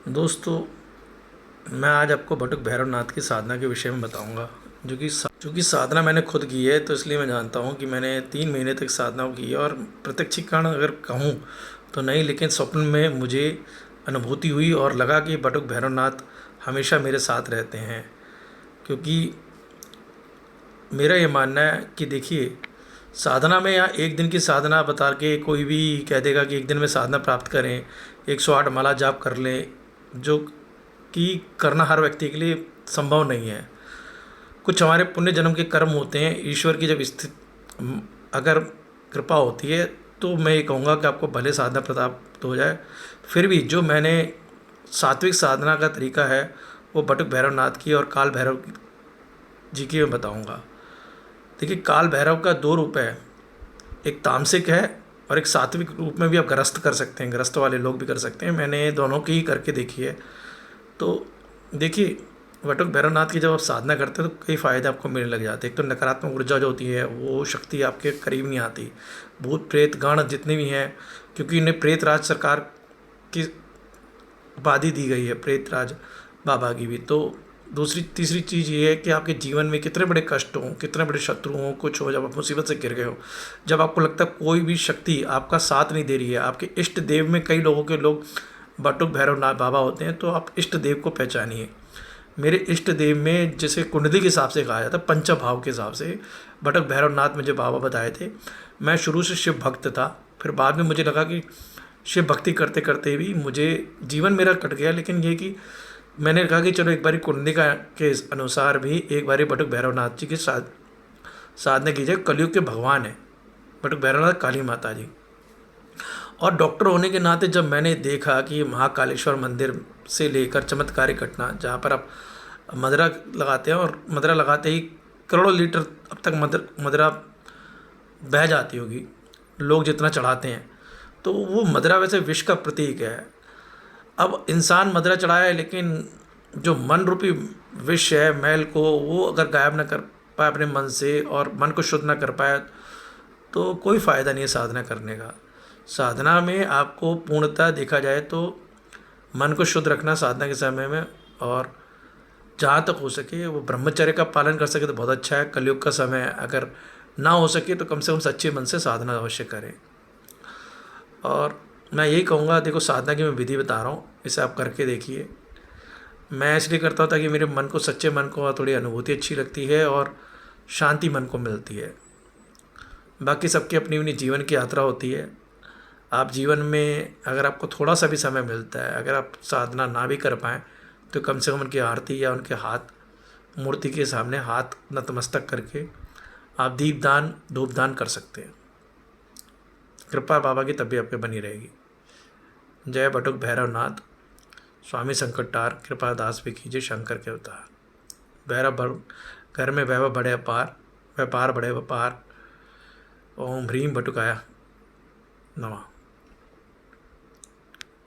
दोस्तों, मैं आज आपको बटुक भैरवनाथ की साधना के विषय में बताऊंगा। जो कि साधना मैंने खुद की है, तो इसलिए मैं जानता हूं कि मैंने 3 महीने तक साधना की है। और प्रत्यक्षीकरण अगर कहूं तो नहीं, लेकिन स्वप्न में मुझे अनुभूति हुई और लगा कि बटुक भैरवनाथ हमेशा मेरे साथ रहते हैं। क्योंकि मेरा ये मानना है कि देखिए, साधना में या एक दिन की साधना बता के कोई भी कह देगा कि एक दिन में साधना प्राप्त करें, 108 माला जाप कर लें, जो कि करना हर व्यक्ति के लिए संभव नहीं है। कुछ हमारे पुण्य जन्म के कर्म होते हैं। ईश्वर की जब स्थित अगर कृपा होती है तो मैं ये कहूँगा कि आपको भले साधना प्राप्त हो जाए। फिर भी जो मैंने सात्विक साधना का तरीका है वो बटुक भैरवनाथ की और काल भैरव जी की मैं बताऊँगा। देखिए, काल भैरव का 2 रूप है। एक तामसिक है और एक सात्विक रूप में भी आप ग्रस्त कर सकते हैं, ग्रस्त वाले लोग भी कर सकते हैं। मैंने दोनों की ही करके देखी है। तो देखिए, बटुक भैरवनाथ की जब आप साधना करते हैं तो कई फ़ायदे आपको मिलने लग जाते हैं। एक तो नकारात्मक ऊर्जा जो होती है वो शक्ति आपके करीब नहीं आती। भूत प्रेत गण जितने भी हैं, क्योंकि इन्हें प्रेत राज सरकार की उपाधि दी गई है, प्रेत राज बाबा की भी। तो दूसरी तीसरी चीज़ ये है कि आपके जीवन में कितने बड़े कष्ट हों, कितने बड़े शत्रु हों, कुछ हो, जब आप मुसीबत से घिर गए हो, जब आपको लगता है कोई भी शक्ति आपका साथ नहीं दे रही है, आपके इष्ट देव में कई लोगों के लोग बटुक भैरवनाथ बाबा होते हैं, तो आप इष्ट देव को पहचानिए। मेरे इष्ट देव में जैसे कुंडली के हिसाब से कहा जाता है, पंचभाव के हिसाब से बटुक भैरवनाथ मुझे बाबा बताए थे। मैं शुरू से शिव भक्त था, फिर बाद में मुझे लगा कि शिव भक्ति करते करते भी मुझे जीवन मेरा कट गया। लेकिन ये कि मैंने कहा कि चलो एक बारी कुंडली का के अनुसार भी एक बारी बटुक भैरवनाथ जी की साधना कीजिए। कलयुग के भगवान है बटुक भैरवनाथ, काली माता जी। और डॉक्टर होने के नाते जब मैंने देखा कि महाकालेश्वर मंदिर से लेकर चमत्कारिक घटना, जहाँ पर आप मदरा लगाते हैं और मदरा लगाते ही करोड़ों लीटर अब तक मदरा बह जाती होगी, लोग जितना चढ़ाते हैं। तो वो मदरा वैसे विष का प्रतीक है। अब इंसान मदरा चढ़ाया है, लेकिन जो मन रूपी विष है, मैल को, वो अगर गायब ना कर पाए अपने मन से और मन को शुद्ध ना कर पाए तो कोई फ़ायदा नहीं है साधना करने का। साधना में आपको पूर्णतः देखा जाए तो मन को शुद्ध रखना साधना के समय में, और जहाँ तक हो सके वो ब्रह्मचर्य का पालन कर सके तो बहुत अच्छा है। कलयुग का समय है, अगर ना हो सके तो कम से कम सच्चे मन से साधना अवश्य करें। और मैं यही कहूँगा, देखो, साधना की मैं विधि बता रहा हूँ, इसे आप करके देखिए। मैं इसलिए करता हूँ ताकि मेरे मन को, सच्चे मन को थोड़ी अनुभूति अच्छी लगती है और शांति मन को मिलती है। बाकी सबकी अपनी अपनी जीवन की यात्रा होती है। आप जीवन में अगर आपको थोड़ा सा भी समय मिलता है, अगर आप साधना ना भी कर पाएँ तो कम से कम उनकी आरती या उनके हाथ, मूर्ति के सामने हाथ नतमस्तक करके आप दीपदान धूपदान कर सकते हैं। कृपा बाबा की तब भी आपके बनी रहेगी। जय बटुक भैरवनाथ। स्वामी संकटटार कृपा दास भी कीजिए शंकर के अवतार। घर में वैभव बढ़े अपार, व्यापार बढ़े व्यापार। ओम ह्रीम बटुकाया नमः।